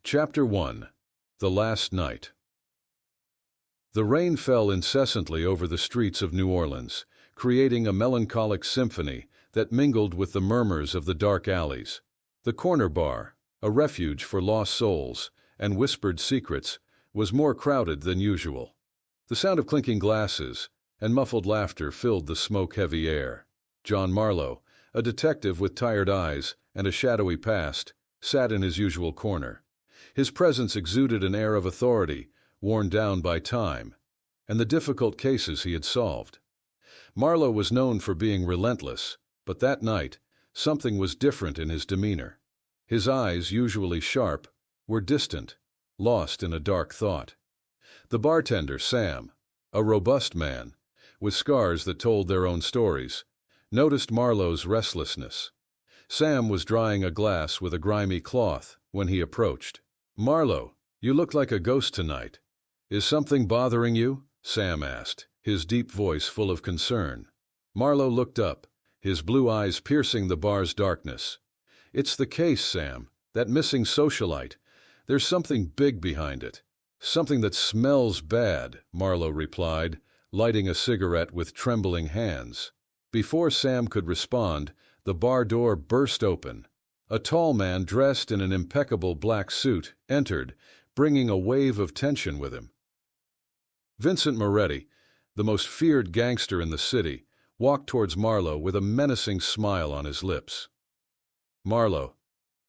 Chapter 1. The Last Night. The rain fell incessantly over the streets of New Orleans, creating a melancholic symphony that mingled with the murmurs of the dark alleys. The corner bar, a refuge for lost souls and whispered secrets, was more crowded than usual. The sound of clinking glasses and muffled laughter filled the smoke-heavy air. John Marlowe, a detective with tired eyes and a shadowy past, sat in his usual corner. His presence exuded an air of authority, worn down by time, and the difficult cases he had solved. Marlowe was known for being relentless, but that night, something was different in his demeanor. His eyes, usually sharp, were distant, lost in a dark thought. The bartender, Sam, a robust man, with scars that told their own stories, noticed Marlowe's restlessness. Sam was drying a glass with a grimy cloth when he approached. "Marlowe, you look like a ghost tonight. Is something bothering you?" Sam asked, his deep voice full of concern. Marlowe looked up, his blue eyes piercing the bar's darkness. "It's the case, Sam, that missing socialite. There's something big behind it. Something that smells bad," Marlowe replied, lighting a cigarette with trembling hands. Before Sam could respond, the bar door burst open. A tall man dressed in an impeccable black suit entered, bringing a wave of tension with him. Vincent Moretti, the most feared gangster in the city, walked towards Marlowe with a menacing smile on his lips. "Marlowe,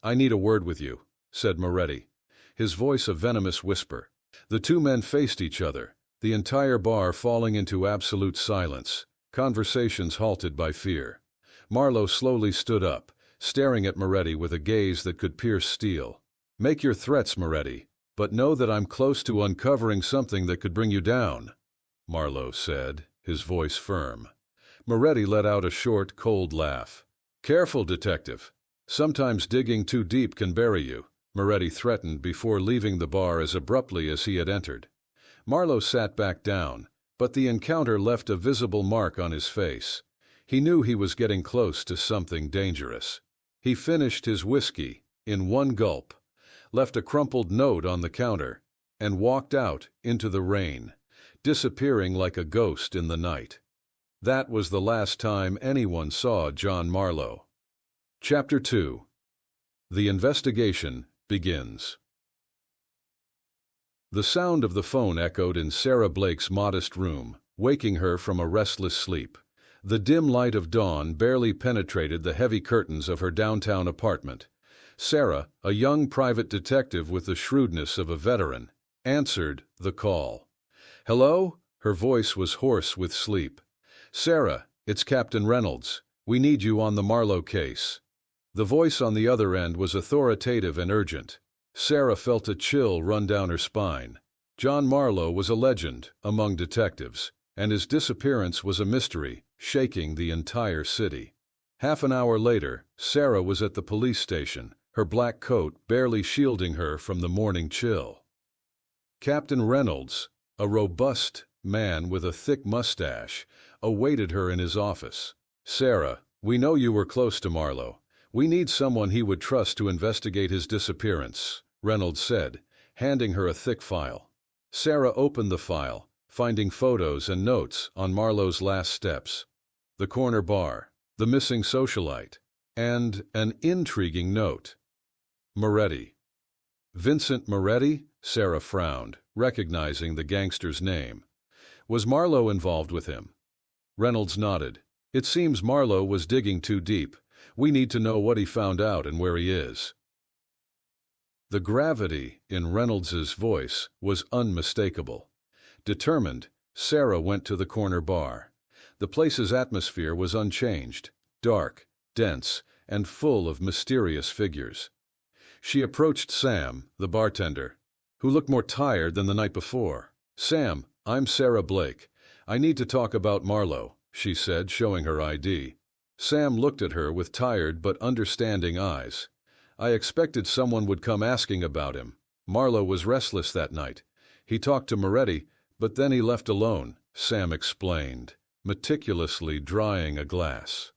I need a word with you," said Moretti, his voice a venomous whisper. The two men faced each other, the entire bar falling into absolute silence, conversations halted by fear. Marlowe slowly stood up, staring at Moretti with a gaze that could pierce steel. "Make your threats, Moretti, but know that I'm close to uncovering something that could bring you down," Marlowe said, his voice firm. Moretti let out a short, cold laugh. "Careful, detective. Sometimes digging too deep can bury you," Moretti threatened before leaving the bar as abruptly as he had entered. Marlowe sat back down, but the encounter left a visible mark on his face. He knew he was getting close to something dangerous. He finished his whiskey in one gulp, left a crumpled note on the counter, and walked out into the rain, disappearing like a ghost in the night. That was the last time anyone saw John Marlowe. Chapter 2. The investigation begins. The sound of the phone echoed in Sarah Blake's modest room, waking her from a restless sleep. The dim light of dawn barely penetrated the heavy curtains of her downtown apartment. Sarah, a young private detective with the shrewdness of a veteran, answered the call. "Hello?" Her voice was hoarse with sleep. "Sarah, it's Captain Reynolds. We need you on the Marlowe case." The voice on the other end was authoritative and urgent. Sarah felt a chill run down her spine. John Marlowe was a legend among detectives, and his disappearance was a mystery, shaking the entire city. Half an hour later, Sarah was at the police station, her black coat barely shielding her from the morning chill. Captain Reynolds, a robust man with a thick mustache, awaited her in his office. "Sarah, we know you were close to Marlowe. We need someone he would trust to investigate his disappearance," Reynolds said, handing her a thick file. Sarah opened the file, finding photos and notes on Marlowe's last steps. The corner bar, the missing socialite, and an intriguing note. Moretti. "Vincent Moretti?" Sarah frowned, recognizing the gangster's name. "Was Marlowe involved with him?" Reynolds nodded. "It seems Marlowe was digging too deep. We need to know what he found out and where he is." The gravity in Reynolds's voice was unmistakable. Determined, Sarah went to the corner bar. The place's atmosphere was unchanged, dark, dense, and full of mysterious figures. She approached Sam, the bartender, who looked more tired than the night before. "Sam, I'm Sarah Blake. I need to talk about Marlowe," she said, showing her ID. Sam looked at her with tired but understanding eyes. "I expected someone would come asking about him. Marlowe was restless that night. He talked to Moretti, but then he left alone," Sam explained, meticulously drying a glass.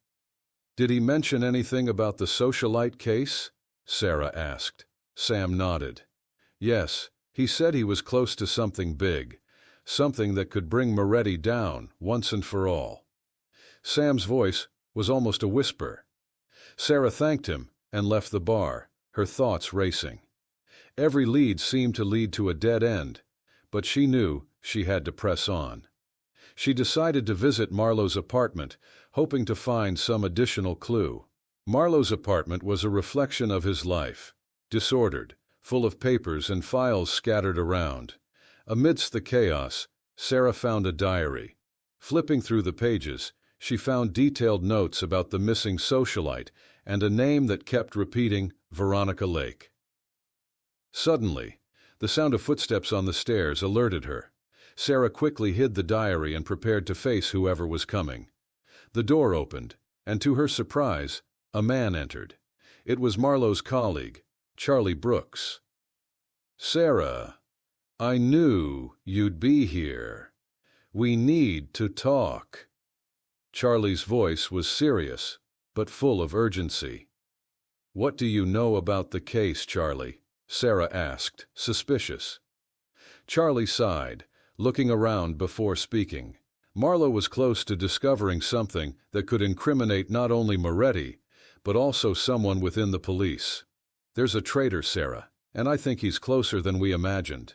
"Did he mention anything about the socialite case?" Sarah asked. Sam nodded. Yes, he said he was close to something big, something that could bring Moretti down once and for all. Sam's voice was almost a whisper. Sarah thanked him and left the bar, her thoughts racing. Every lead seemed to lead to a dead end, but she knew she had to press on. She decided to visit Marlowe's apartment, hoping to find some additional clue. Marlowe's apartment was a reflection of his life, disordered, full of papers and files scattered around. Amidst the chaos, Sarah found a diary. Flipping through the pages, she found detailed notes about the missing socialite and a name that kept repeating, Veronica Lake. Suddenly, the sound of footsteps on the stairs alerted her. Sarah quickly hid the diary and prepared to face whoever was coming. The door opened, and to her surprise, a man entered. It was Marlowe's colleague, Charlie Brooks. "Sarah, I knew you'd be here. We need to talk." Charlie's voice was serious, but full of urgency. "What do you know about the case, Charlie?" Sarah asked, suspicious. Charlie sighed, looking around before speaking. Marlowe was close to discovering something that could incriminate not only Moretti, but also someone within the police. "There's a traitor, Sarah, and I think he's closer than we imagined."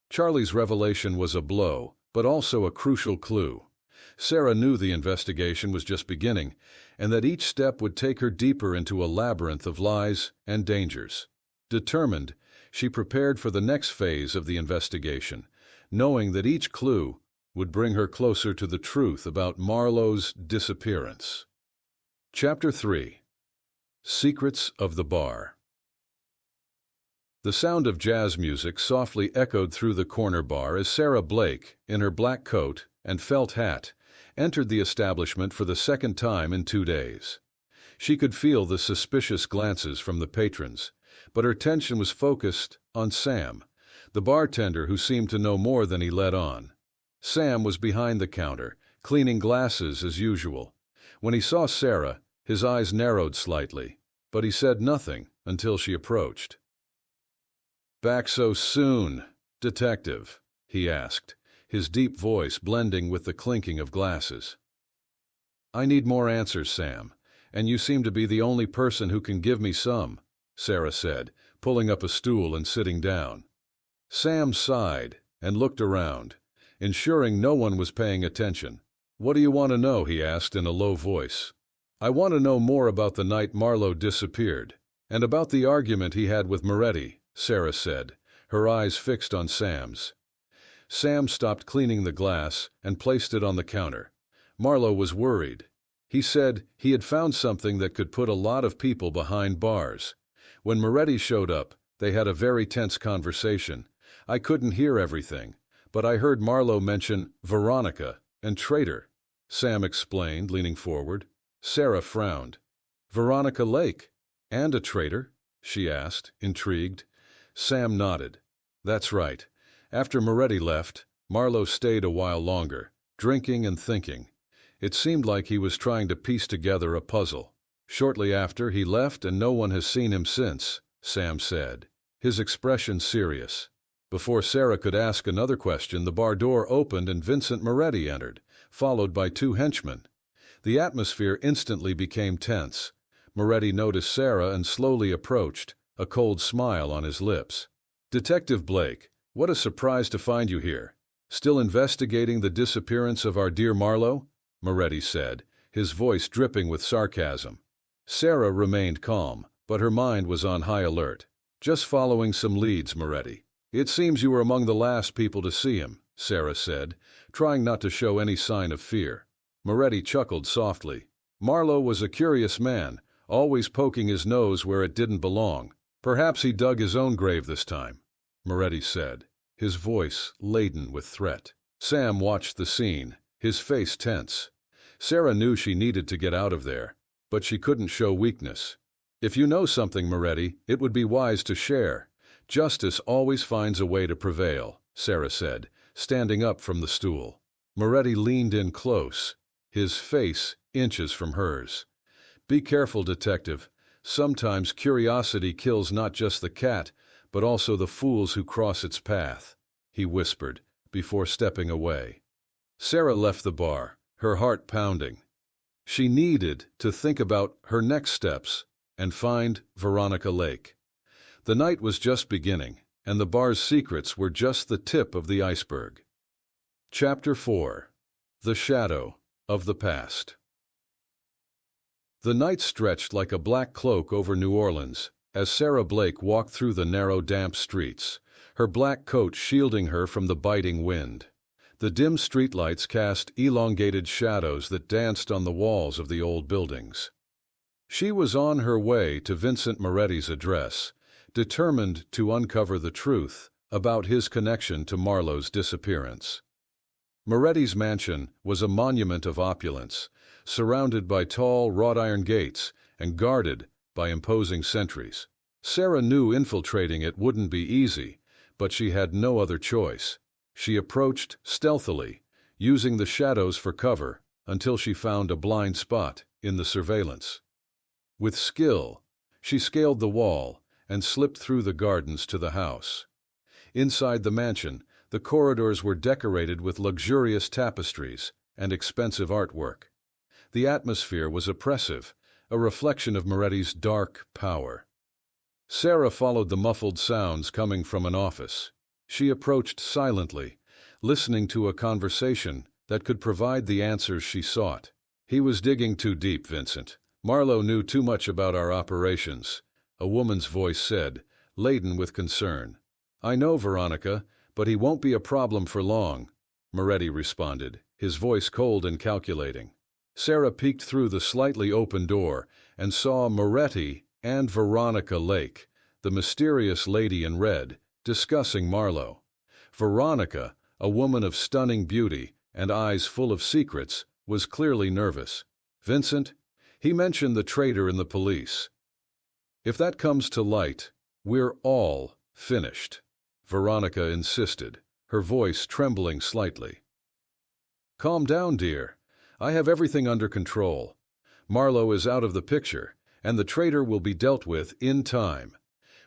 Charlie's revelation was a blow, but also a crucial clue. Sarah knew the investigation was just beginning, and that each step would take her deeper into a labyrinth of lies and dangers. Determined, she prepared for the next phase of the investigation, knowing that each clue would bring her closer to the truth about Marlowe's disappearance. Chapter 3. Secrets of the Bar. The sound of jazz music softly echoed through the corner bar as Sarah Blake, in her black coat and felt hat, entered the establishment for the second time in 2 days. She could feel the suspicious glances from the patrons, but her attention was focused on Sam, the bartender who seemed to know more than he let on. Sam was behind the counter, cleaning glasses as usual. When he saw Sarah, his eyes narrowed slightly, but he said nothing until she approached. "Back so soon, detective?" he asked, his deep voice blending with the clinking of glasses. "I need more answers, Sam, and you seem to be the only person who can give me some," Sarah said, pulling up a stool and sitting down. Sam sighed and looked around, ensuring no one was paying attention. "What do you want to know?" he asked in a low voice. "I want to know more about the night Marlowe disappeared, and about the argument he had with Moretti," Sarah said, her eyes fixed on Sam's. Sam stopped cleaning the glass and placed it on the counter. Marlowe was worried. He said he had found something that could put a lot of people behind bars. When Moretti showed up, they had a very tense conversation. I couldn't hear everything, but I heard Marlowe mention Veronica and traitor, Sam explained, leaning forward. Sarah frowned. "Veronica Lake, and a traitor?" she asked, intrigued. Sam nodded. "That's right. After Moretti left, Marlowe stayed a while longer, drinking and thinking. It seemed like he was trying to piece together a puzzle. Shortly after, he left and no one has seen him since," Sam said, his expression serious. Before Sarah could ask another question, the bar door opened and Vincent Moretti entered, followed by 2 henchmen. The atmosphere instantly became tense. Moretti noticed Sarah and slowly approached, a cold smile on his lips. "Detective Blake, what a surprise to find you here. Still investigating the disappearance of our dear Marlowe?" Moretti said, his voice dripping with sarcasm. Sarah remained calm, but her mind was on high alert. "Just following some leads, Moretti." "It seems you were among the last people to see him," Sarah said, trying not to show any sign of fear. Moretti chuckled softly. "Marlowe was a curious man, always poking his nose where it didn't belong. Perhaps he dug his own grave this time," Moretti said, his voice laden with threat. Sam watched the scene, his face tense. Sarah knew she needed to get out of there, but she couldn't show weakness. "If you know something, Moretti, it would be wise to share. Justice always finds a way to prevail," Sarah said, standing up from the stool. Moretti leaned in close, his face inches from hers. "Be careful, detective. Sometimes curiosity kills not just the cat, but also the fools who cross its path," he whispered, before stepping away. Sarah left the bar, her heart pounding. She needed to think about her next steps and find Veronica Lake. The night was just beginning, and the bar's secrets were just the tip of the iceberg. Chapter 4. The Shadow of the Past. The night stretched like a black cloak over New Orleans as Sarah Blake walked through the narrow, damp streets, her black coat shielding her from the biting wind. The dim streetlights cast elongated shadows that danced on the walls of the old buildings. She was on her way to Vincent Moretti's address, determined to uncover the truth about his connection to Marlowe's disappearance. Moretti's mansion was a monument of opulence, surrounded by tall wrought-iron gates and guarded by imposing sentries. Sarah knew infiltrating it wouldn't be easy, but she had no other choice. She approached stealthily, using the shadows for cover, until she found a blind spot in the surveillance. With skill, she scaled the wall and slipped through the gardens to the house. Inside the mansion, the corridors were decorated with luxurious tapestries and expensive artwork. The atmosphere was oppressive, a reflection of Moretti's dark power. Sarah followed the muffled sounds coming from an office. She approached silently, listening to a conversation that could provide the answers she sought. "He was digging too deep, Vincent. Marlowe knew too much about our operations," a woman's voice said, laden with concern. "I know, Veronica, but he won't be a problem for long," Moretti responded, his voice cold and calculating. Sarah peeked through the slightly open door and saw Moretti and Veronica Lake, the mysterious lady in red, discussing Marlowe. Veronica, a woman of stunning beauty and eyes full of secrets, was clearly nervous. "Vincent, he mentioned the traitor in the police. If that comes to light, we're all finished," Veronica insisted, her voice trembling slightly. "Calm down, dear. I have everything under control. Marlowe is out of the picture, and the traitor will be dealt with in time.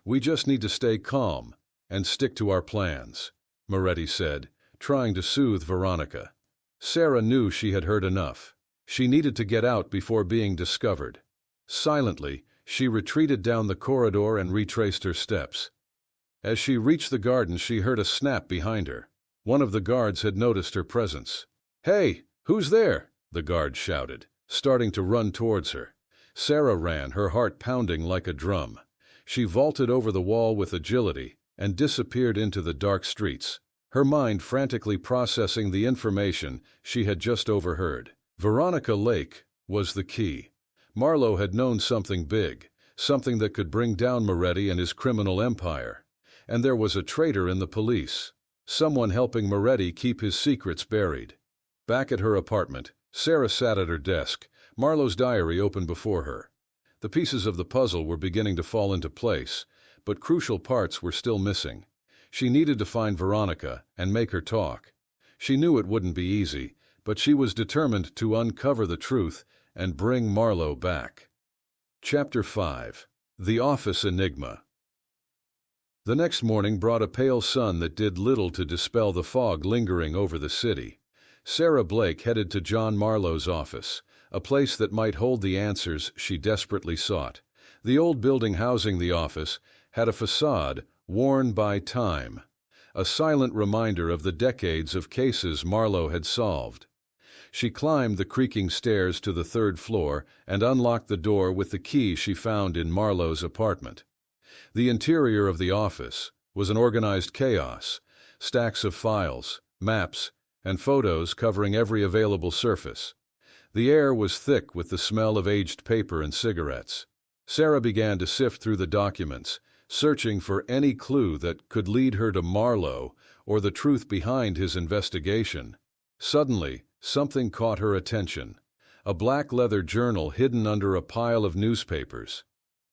We just need to stay calm and stick to our plans," Moretti said, trying to soothe Veronica. Sarah knew she had heard enough. She needed to get out before being discovered. Silently, she retreated down the corridor and retraced her steps. As she reached the garden, she heard a snap behind her. One of the guards had noticed her presence. "Hey, who's there?" the guard shouted, starting to run towards her. Sarah ran, her heart pounding like a drum. She vaulted over the wall with agility and disappeared into the dark streets, her mind frantically processing the information she had just overheard. Veronica Lake was the key. Marlowe had known something big, something that could bring down Moretti and his criminal empire. And there was a traitor in the police, someone helping Moretti keep his secrets buried. Back at her apartment, Sarah sat at her desk, Marlowe's diary open before her. The pieces of the puzzle were beginning to fall into place, but crucial parts were still missing. She needed to find Veronica and make her talk. She knew it wouldn't be easy, but she was determined to uncover the truth and bring Marlowe back. Chapter 5. The Office Enigma. The next morning brought a pale sun that did little to dispel the fog lingering over the city. Sarah Blake headed to John Marlowe's office, a place that might hold the answers she desperately sought. The old building housing the office had a facade worn by time, a silent reminder of the decades of cases Marlowe had solved. She climbed the creaking stairs to the third floor and unlocked the door with the key she found in Marlowe's apartment. The interior of the office was an organized chaos, stacks of files, maps, and photos covering every available surface. The air was thick with the smell of aged paper and cigarettes. Sarah began to sift through the documents, searching for any clue that could lead her to Marlowe or the truth behind his investigation. Suddenly, something caught her attention, a black leather journal hidden under a pile of newspapers.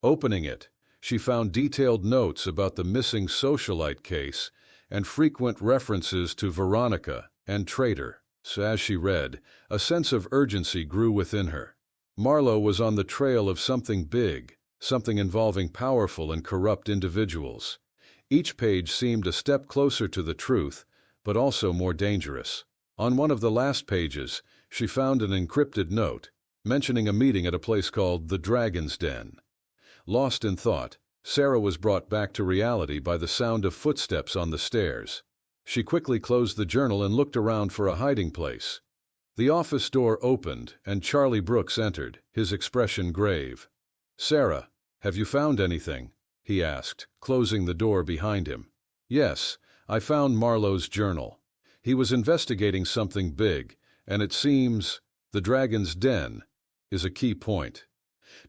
Opening it, she found detailed notes about the missing socialite case and frequent references to Veronica and traitor. As she read, a sense of urgency grew within her. Marlowe was on the trail of something big, something involving powerful and corrupt individuals. Each page seemed a step closer to the truth, but also more dangerous. On one of the last pages, she found an encrypted note, mentioning a meeting at a place called the Dragon's Den. Lost in thought, Sarah was brought back to reality by the sound of footsteps on the stairs. She quickly closed the journal and looked around for a hiding place. The office door opened, and Charlie Brooks entered, his expression grave. "Sarah, have you found anything?" he asked, closing the door behind him. "Yes, I found Marlowe's journal. He was investigating something big, and it seems the Dragon's Den is a key point."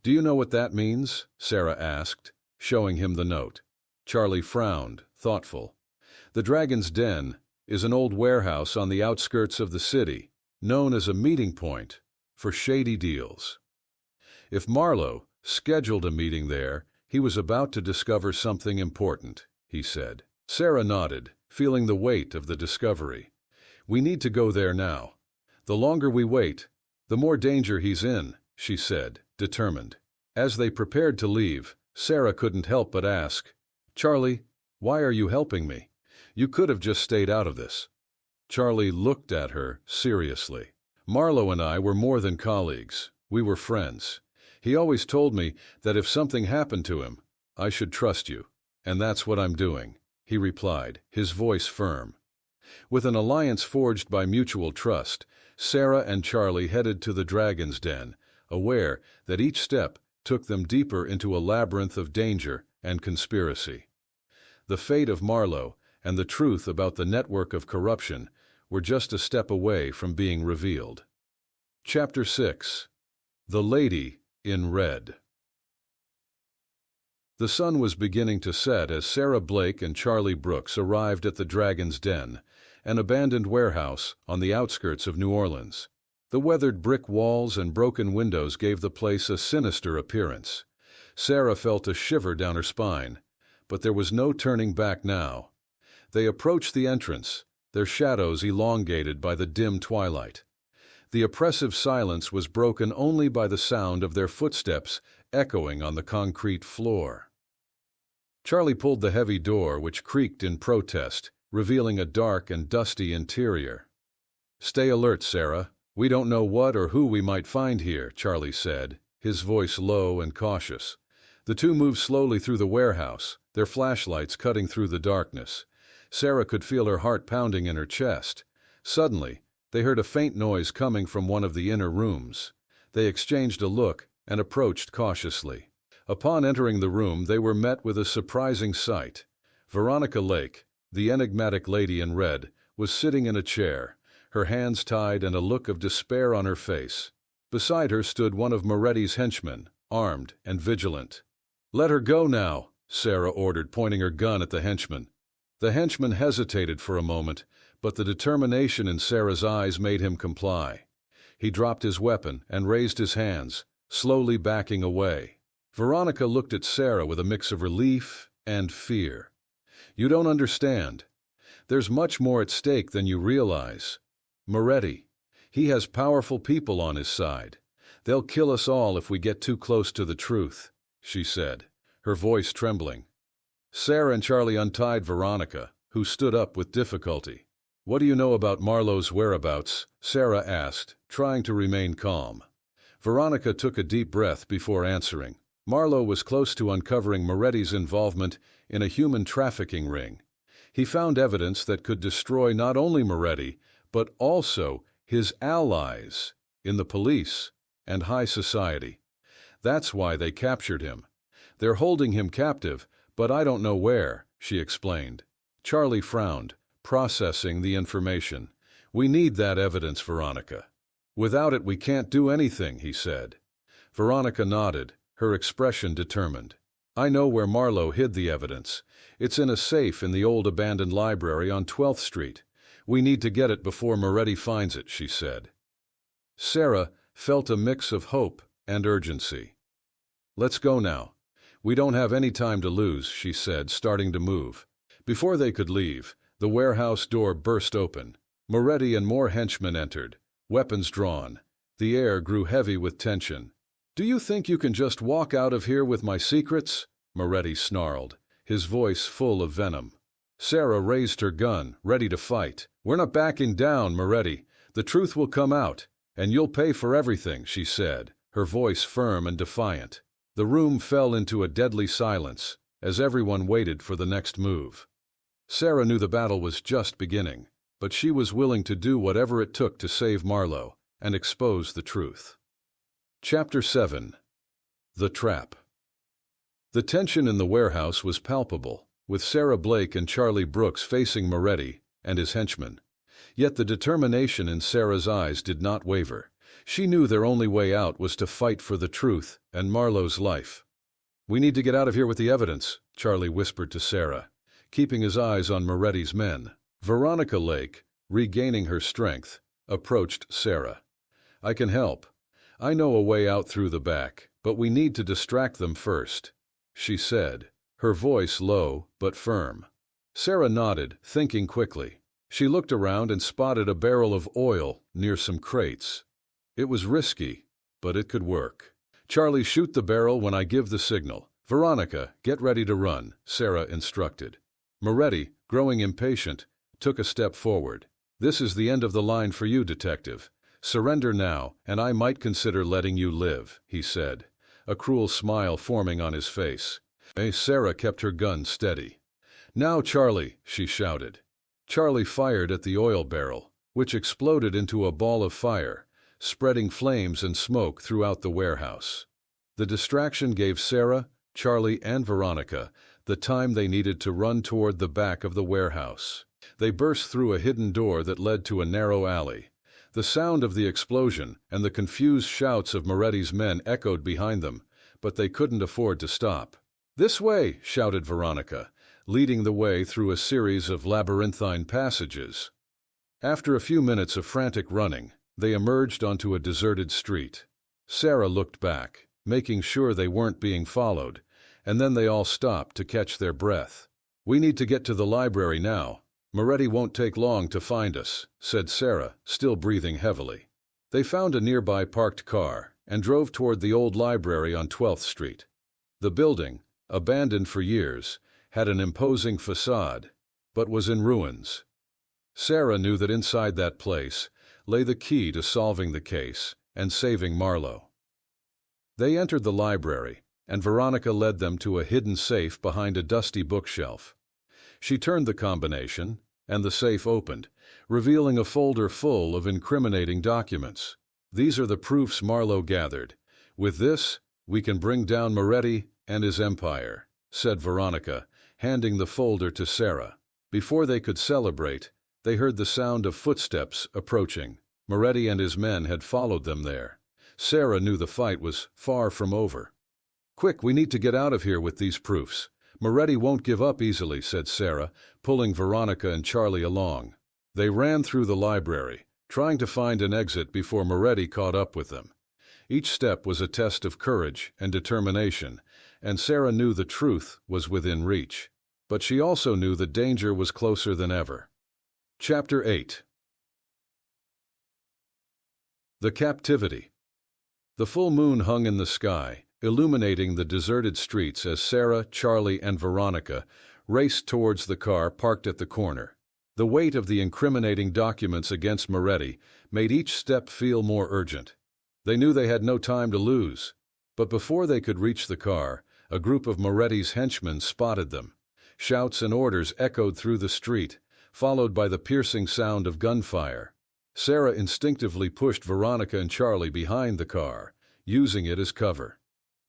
"Do you know what that means?" Sarah asked, showing him the note. Charlie frowned, thoughtful. The Dragon's Den is an old warehouse on the outskirts of the city, known as a meeting point for shady deals. If Marlowe scheduled a meeting there, he was about to discover something important, he said. Sarah nodded, feeling the weight of the discovery. "We need to go there now. The longer we wait, the more danger he's in," she said, determined. As they prepared to leave, Sarah couldn't help but ask, "Charlie, why are you helping me? You could have just stayed out of this." Charlie looked at her seriously. "Marlowe and I were more than colleagues. We were friends. He always told me that if something happened to him, I should trust you. And that's what I'm doing," he replied, his voice firm. With an alliance forged by mutual trust, Sarah and Charlie headed to the Dragon's Den, aware that each step took them deeper into a labyrinth of danger and conspiracy. The fate of Marlowe and the truth about the network of corruption were just a step away from being revealed. Chapter 6. The Lady in Red. The sun was beginning to set as Sarah Blake and Charlie Brooks arrived at the Dragon's Den, an abandoned warehouse on the outskirts of New Orleans. The weathered brick walls and broken windows gave the place a sinister appearance. Sarah felt a shiver down her spine, but there was no turning back now. They approached the entrance, their shadows elongated by the dim twilight. The oppressive silence was broken only by the sound of their footsteps echoing on the concrete floor. Charlie pulled the heavy door, which creaked in protest, revealing a dark and dusty interior. "Stay alert, Sarah. We don't know what or who we might find here," Charlie said, his voice low and cautious. The two moved slowly through the warehouse, their flashlights cutting through the darkness. Sarah could feel her heart pounding in her chest. Suddenly, they heard a faint noise coming from one of the inner rooms. They exchanged a look and approached cautiously. Upon entering the room, they were met with a surprising sight. Veronica Lake, the enigmatic lady in red, was sitting in a chair, her hands tied and a look of despair on her face. Beside her stood one of Moretti's henchmen, armed and vigilant. "Let her go now," Sarah ordered, pointing her gun at the henchman. The henchman hesitated for a moment, but the determination in Sarah's eyes made him comply. He dropped his weapon and raised his hands, slowly backing away. Veronica looked at Sarah with a mix of relief and fear. "You don't understand. There's much more at stake than you realize. Moretti, he has powerful people on his side. They'll kill us all if we get too close to the truth," she said, her voice trembling. Sarah and Charlie untied Veronica, who stood up with difficulty. "What do you know about Marlowe's whereabouts?" Sarah asked, trying to remain calm. Veronica took a deep breath before answering. Marlowe was close to uncovering Moretti's involvement in a human trafficking ring. He found evidence that could destroy not only Moretti, but also his allies in the police and high society. That's why they captured him. They're holding him captive, but I don't know where," she explained. Charlie frowned, processing the information. "We need that evidence, Veronica. Without it we can't do anything," he said. Veronica nodded, her expression determined. "I know where Marlowe hid the evidence. It's in a safe in the old abandoned library on 12th Street. We need to get it before Moretti finds it," she said. Sarah felt a mix of hope and urgency. "Let's go now. We don't have any time to lose," she said, starting to move. Before they could leave, the warehouse door burst open. Moretti and more henchmen entered, weapons drawn. The air grew heavy with tension. "Do you think you can just walk out of here with my secrets?" Moretti snarled, his voice full of venom. Sarah raised her gun, ready to fight. "We're not backing down, Moretti. The truth will come out, and you'll pay for everything," she said, her voice firm and defiant. The room fell into a deadly silence as everyone waited for the next move. Sarah knew the battle was just beginning, but she was willing to do whatever it took to save Marlowe and expose the truth. Chapter 7. The Trap. The tension in the warehouse was palpable, with Sarah Blake and Charlie Brooks facing Moretti and his henchmen. Yet the determination in Sarah's eyes did not waver. She knew their only way out was to fight for the truth and Marlowe's life. "We need to get out of here with the evidence," Charlie whispered to Sarah, keeping his eyes on Moretti's men. Veronica Lake, regaining her strength, approached Sarah. "I can help. I know a way out through the back, but we need to distract them first," she said, her voice low but firm. Sarah nodded, thinking quickly. She looked around and spotted a barrel of oil near some crates. It was risky, but it could work. "Charlie, shoot the barrel when I give the signal. Veronica, get ready to run," Sarah instructed. Moretti, growing impatient, took a step forward. "This is the end of the line for you, detective. Surrender now, and I might consider letting you live," he said, a cruel smile forming on his face. Sarah kept her gun steady. "Now, Charlie," she shouted. Charlie fired at the oil barrel, which exploded into a ball of fire, spreading flames and smoke throughout the warehouse. The distraction gave Sarah, Charlie, and Veronica the time they needed to run toward the back of the warehouse. They burst through a hidden door that led to a narrow alley. The sound of the explosion and the confused shouts of Moretti's men echoed behind them, but they couldn't afford to stop. "This way!" shouted Veronica, leading the way through a series of labyrinthine passages. After a few minutes of frantic running, they emerged onto a deserted street. Sarah looked back, making sure they weren't being followed, and then they all stopped to catch their breath. "We need to get to the library now. Moretti won't take long to find us," said Sarah, still breathing heavily. They found a nearby parked car and drove toward the old library on 12th Street. The building, abandoned for years, had an imposing facade, but was in ruins. Sarah knew that inside that place lay the key to solving the case and saving Marlowe. They entered the library, and Veronica led them to a hidden safe behind a dusty bookshelf. She turned the combination, and the safe opened, revealing a folder full of incriminating documents. "These are the proofs Marlowe gathered. With this, we can bring down Moretti and his empire," said Veronica, handing the folder to Sarah. Before they could celebrate, they heard the sound of footsteps approaching. Moretti and his men had followed them there. Sarah knew the fight was far from over. "Quick, we need to get out of here with these proofs. Moretti won't give up easily," said Sarah, pulling Veronica and Charlie along. They ran through the library, trying to find an exit before Moretti caught up with them. Each step was a test of courage and determination, and Sarah knew the truth was within reach. But she also knew the danger was closer than ever. Chapter 8. The Captivity. The full moon hung in the sky, illuminating the deserted streets as Sarah, Charlie, and Veronica raced towards the car parked at the corner. The weight of the incriminating documents against Moretti made each step feel more urgent. They knew they had no time to lose, but before they could reach the car, a group of Moretti's henchmen spotted them. Shouts and orders echoed through the street, followed by the piercing sound of gunfire. Sarah instinctively pushed Veronica and Charlie behind the car, using it as cover.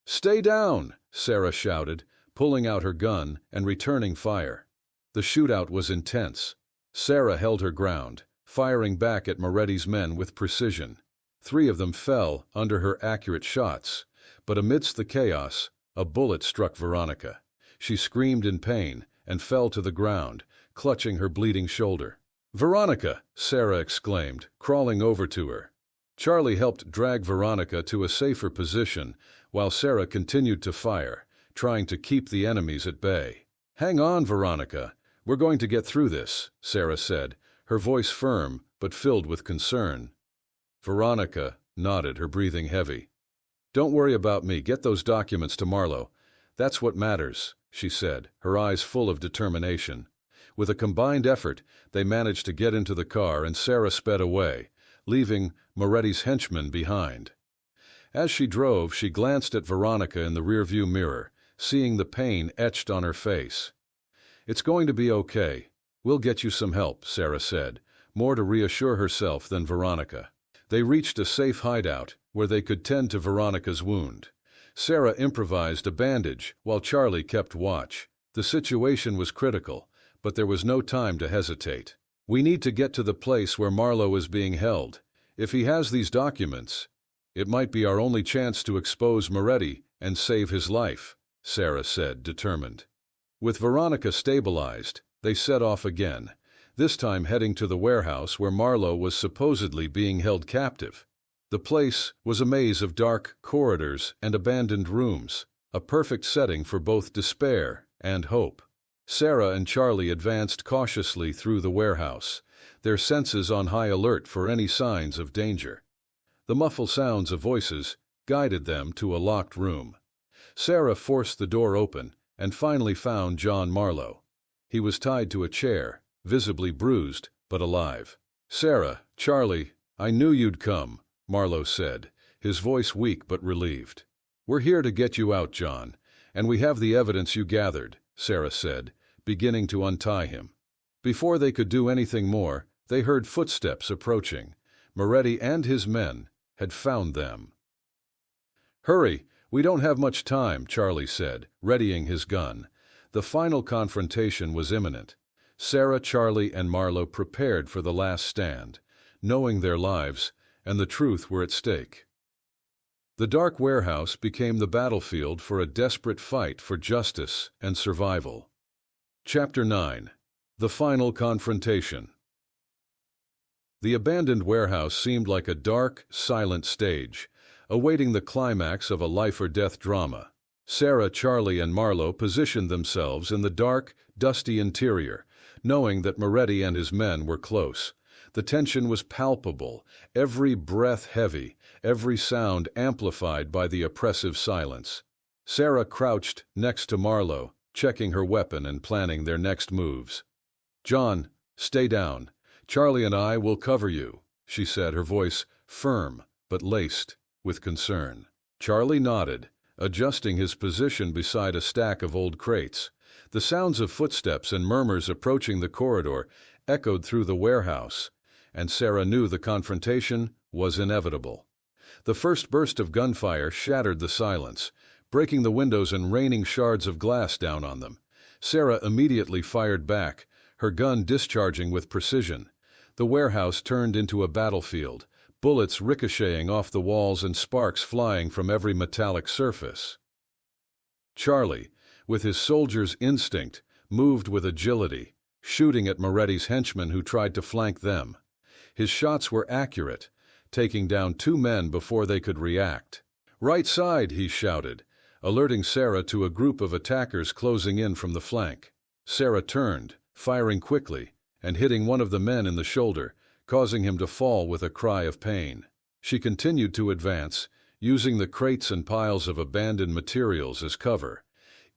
"Stay down!" Sarah shouted, pulling out her gun and returning fire. The shootout was intense. Sarah held her ground, firing back at Moretti's men with precision. 3 of them fell under her accurate shots, but amidst the chaos, a bullet struck Veronica. She screamed in pain and fell to the ground, clutching her bleeding shoulder. "Veronica!" Sarah exclaimed, crawling over to her. Charlie helped drag Veronica to a safer position while Sarah continued to fire, trying to keep the enemies at bay. "Hang on, Veronica. We're going to get through this," Sarah said, her voice firm but filled with concern. Veronica nodded, her breathing heavy. "Don't worry about me. Get those documents to Marlowe. That's what matters," she said, her eyes full of determination. With a combined effort, they managed to get into the car and Sarah sped away, leaving Moretti's henchman behind. As she drove, she glanced at Veronica in the rearview mirror, seeing the pain etched on her face. "It's going to be okay. We'll get you some help," Sarah said, more to reassure herself than Veronica. They reached a safe hideout where they could tend to Veronica's wound. Sarah improvised a bandage while Charlie kept watch. The situation was critical, but there was no time to hesitate. "We need to get to the place where Marlowe is being held. If he has these documents, it might be our only chance to expose Moretti and save his life," Sarah said, determined. With Veronica stabilized, they set off again, this time heading to the warehouse where Marlowe was supposedly being held captive. The place was a maze of dark corridors and abandoned rooms, a perfect setting for both despair and hope. Sarah and Charlie advanced cautiously through the warehouse, their senses on high alert for any signs of danger. The muffled sounds of voices guided them to a locked room. Sarah forced the door open and finally found John Marlowe. He was tied to a chair, visibly bruised but alive. "Sarah, Charlie, I knew you'd come," Marlowe said, his voice weak but relieved. "We're here to get you out, John, and we have the evidence you gathered," Sarah said, beginning to untie him. Before they could do anything more, they heard footsteps approaching. Moretti and his men had found them. "Hurry, we don't have much time," Charlie said, readying his gun. The final confrontation was imminent. Sarah, Charlie, and Marlowe prepared for the last stand, knowing their lives and the truth were at stake. The dark warehouse became the battlefield for a desperate fight for justice and survival. Chapter 9. The Final Confrontation. The abandoned warehouse seemed like a dark, silent stage, awaiting the climax of a life-or-death drama. Sarah, Charlie, and Marlowe positioned themselves in the dark, dusty interior, knowing that Moretti and his men were close. The tension was palpable, every breath heavy, every sound amplified by the oppressive silence. Sarah crouched next to Marlowe, checking her weapon and planning their next moves. "John, stay down. Charlie and I will cover you," she said, her voice firm but laced with concern. Charlie nodded, adjusting his position beside a stack of old crates. The sounds of footsteps and murmurs approaching the corridor echoed through the warehouse, and Sarah knew the confrontation was inevitable. The first burst of gunfire shattered the silence, breaking the windows and raining shards of glass down on them. Sarah immediately fired back, her gun discharging with precision. The warehouse turned into a battlefield, bullets ricocheting off the walls and sparks flying from every metallic surface. Charlie, with his soldier's instinct, moved with agility, shooting at Moretti's henchmen who tried to flank them. His shots were accurate, taking down 2 men before they could react. "Right side," he shouted, alerting Sarah to a group of attackers closing in from the flank. Sarah turned, firing quickly, and hitting one of the men in the shoulder, causing him to fall with a cry of pain. She continued to advance, using the crates and piles of abandoned materials as cover,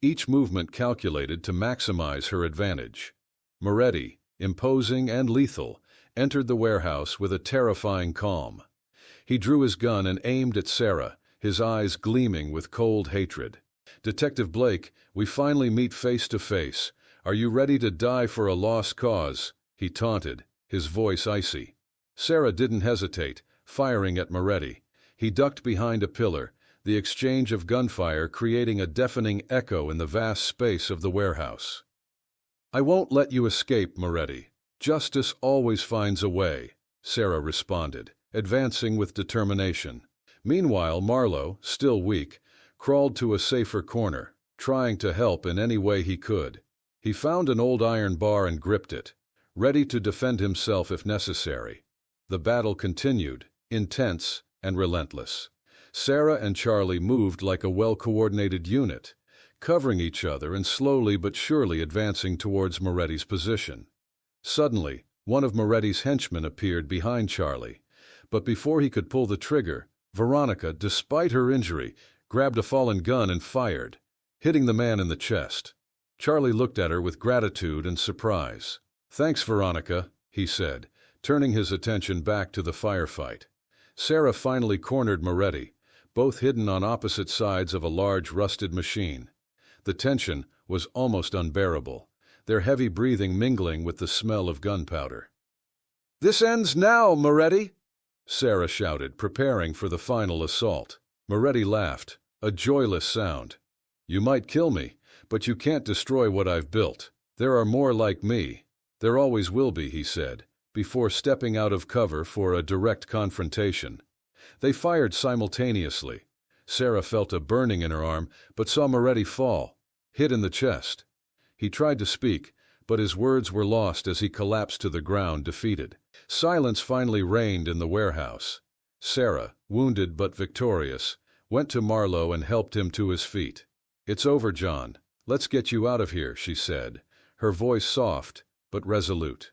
each movement calculated to maximize her advantage. Moretti, imposing and lethal, entered the warehouse with a terrifying calm. He drew his gun and aimed at Sarah, his eyes gleaming with cold hatred. "Detective Blake, we finally meet face to face. Are you ready to die for a lost cause?" he taunted, his voice icy. Sarah didn't hesitate, firing at Moretti. He ducked behind a pillar, the exchange of gunfire creating a deafening echo in the vast space of the warehouse. "I won't let you escape, Moretti. Justice always finds a way," Sarah responded, advancing with determination. Meanwhile, Marlowe, still weak, crawled to a safer corner, trying to help in any way he could. He found an old iron bar and gripped it, ready to defend himself if necessary. The battle continued, intense and relentless. Sarah and Charlie moved like a well-coordinated unit, covering each other and slowly but surely advancing towards Moretti's position. Suddenly, one of Moretti's henchmen appeared behind Charlie, but before he could pull the trigger, Veronica, despite her injury, grabbed a fallen gun and fired, hitting the man in the chest. Charlie looked at her with gratitude and surprise. "Thanks, Veronica," he said, turning his attention back to the firefight. Sarah finally cornered Moretti, both hidden on opposite sides of a large rusted machine. The tension was almost unbearable, their heavy breathing mingling with the smell of gunpowder. "This ends now, Moretti!" Sarah shouted, preparing for the final assault. Moretti laughed, a joyless sound. "You might kill me, but you can't destroy what I've built. There are more like me. There always will be," he said, before stepping out of cover for a direct confrontation. They fired simultaneously. Sarah felt a burning in her arm, but saw Moretti fall, hit in the chest. He tried to speak, but his words were lost as he collapsed to the ground, defeated. Silence finally reigned in the warehouse. Sarah, wounded but victorious, went to Marlowe and helped him to his feet. "It's over, John. Let's get you out of here," she said, her voice soft but resolute.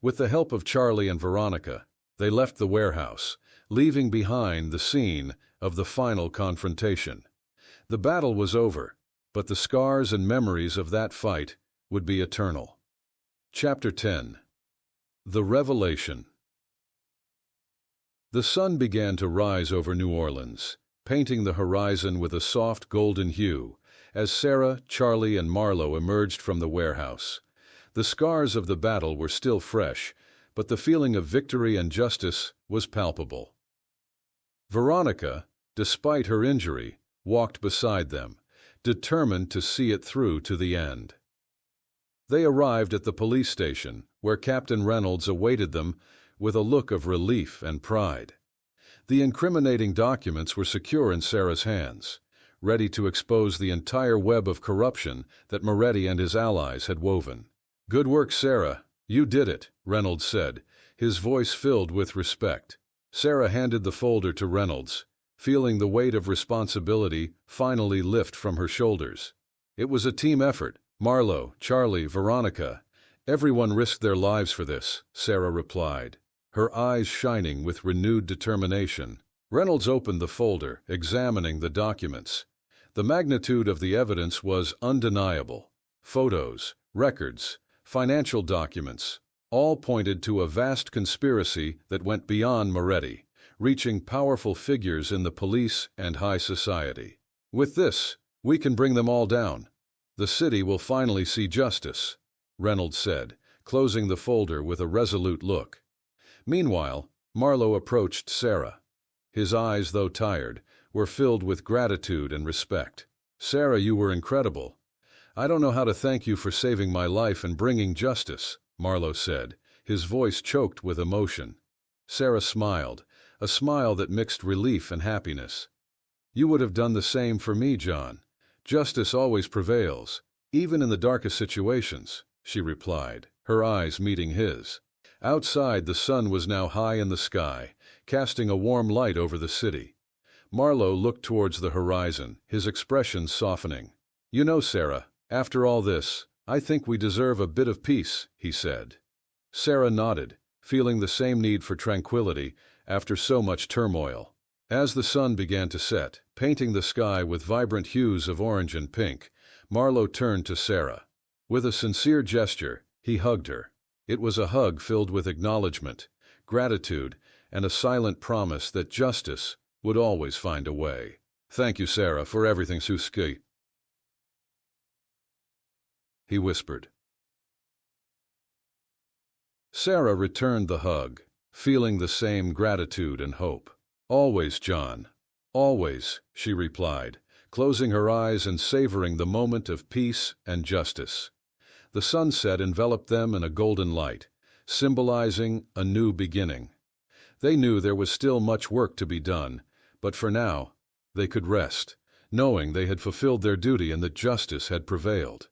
With the help of Charlie and Veronica, they left the warehouse, leaving behind the scene of the final confrontation. The battle was over, but the scars and memories of that fight would be eternal. Chapter 10. The Revelation. The sun began to rise over New Orleans, painting the horizon with a soft golden hue, as Sarah, Charlie, and Marlowe emerged from the warehouse. The scars of the battle were still fresh, but the feeling of victory and justice was palpable. Veronica, despite her injury, walked beside them, determined to see it through to the end. They arrived at the police station, where Captain Reynolds awaited them with a look of relief and pride. The incriminating documents were secure in Sarah's hands, ready to expose the entire web of corruption that Moretti and his allies had woven. "Good work, Sarah. You did it," Reynolds said, his voice filled with respect. Sarah handed the folder to Reynolds, feeling the weight of responsibility finally lift from her shoulders. "It was a team effort. Marlowe, Charlie, Veronica, everyone risked their lives for this," Sarah replied, her eyes shining with renewed determination. Reynolds opened the folder, examining the documents. The magnitude of the evidence was undeniable. Photos, records, financial documents, all pointed to a vast conspiracy that went beyond Moretti, reaching powerful figures in the police and high society. "With this, we can bring them all down. The city will finally see justice," Reynolds said, closing the folder with a resolute look. Meanwhile, Marlowe approached Sarah. His eyes, though tired, were filled with gratitude and respect. "Sarah, you were incredible. I don't know how to thank you for saving my life and bringing justice," Marlowe said, his voice choked with emotion. Sarah smiled, a smile that mixed relief and happiness. "You would have done the same for me, John. Justice always prevails, even in the darkest situations," she replied, her eyes meeting his. Outside, the sun was now high in the sky, casting a warm light over the city. Marlowe looked towards the horizon, his expression softening. "You know, Sarah, after all this, I think we deserve a bit of peace," he said. Sarah nodded, feeling the same need for tranquility after so much turmoil. As the sun began to set, painting the sky with vibrant hues of orange and pink, Marlowe turned to Sarah. With a sincere gesture, he hugged her. It was a hug filled with acknowledgement, gratitude, and a silent promise that justice would always find a way. "Thank you, Sarah, for everything, Suski," he whispered. Sarah returned the hug, feeling the same gratitude and hope. "Always, John, always," she replied, closing her eyes and savoring the moment of peace and justice. The sunset enveloped them in a golden light, symbolizing a new beginning. They knew there was still much work to be done, but for now, they could rest, knowing they had fulfilled their duty and that justice had prevailed.